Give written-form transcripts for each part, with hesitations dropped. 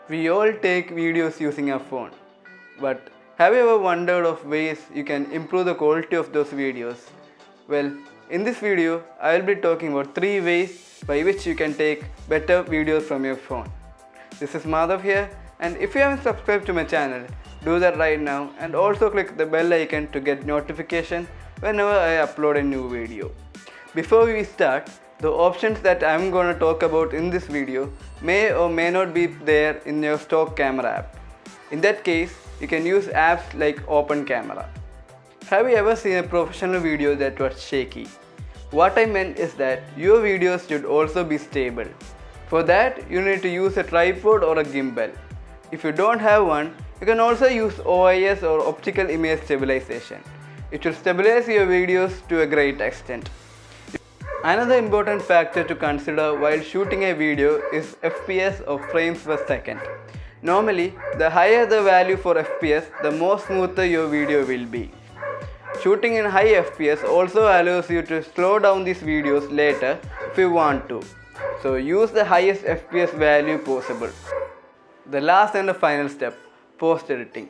We all take videos using our phone, but have you ever wondered of ways you can improve the quality of those videos? Well, in this video, I will be talking about 3 ways by which you can take better videos from your phone. This is Madhav here, and if you haven't subscribed to my channel, do that right now and also click the bell icon to get notification whenever I upload a new video. Before we start, the options that I'm going to talk about in this video may or may not be there in your stock camera app. In that case, you can use apps like Open Camera. Have you ever seen a professional video that was shaky? What I meant is that your videos should also be stable. For that, you need to use a tripod or a gimbal. If you don't have one, you can also use OIS or optical image stabilization. It will stabilize your videos to a great extent. Another important factor to consider while shooting a video is FPS or frames per second. Normally, the higher the value for FPS, the more smoother your video will be. Shooting in high FPS also allows you to slow down these videos later if you want to. So use the highest FPS value possible. The last and the final step, post-editing.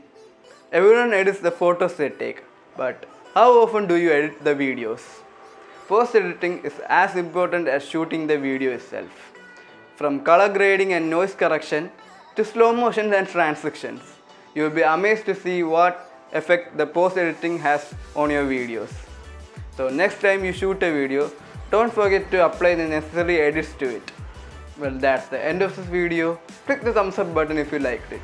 Everyone edits the photos they take, but how often do you edit the videos? Post-editing is as important as shooting the video itself. From color grading and noise correction to slow motion and transitions, you will be amazed to see what effect the post-editing has on your videos. So next time you shoot a video, don't forget to apply the necessary edits to it. Well, that's the end of this video. Click the thumbs up button if you liked it.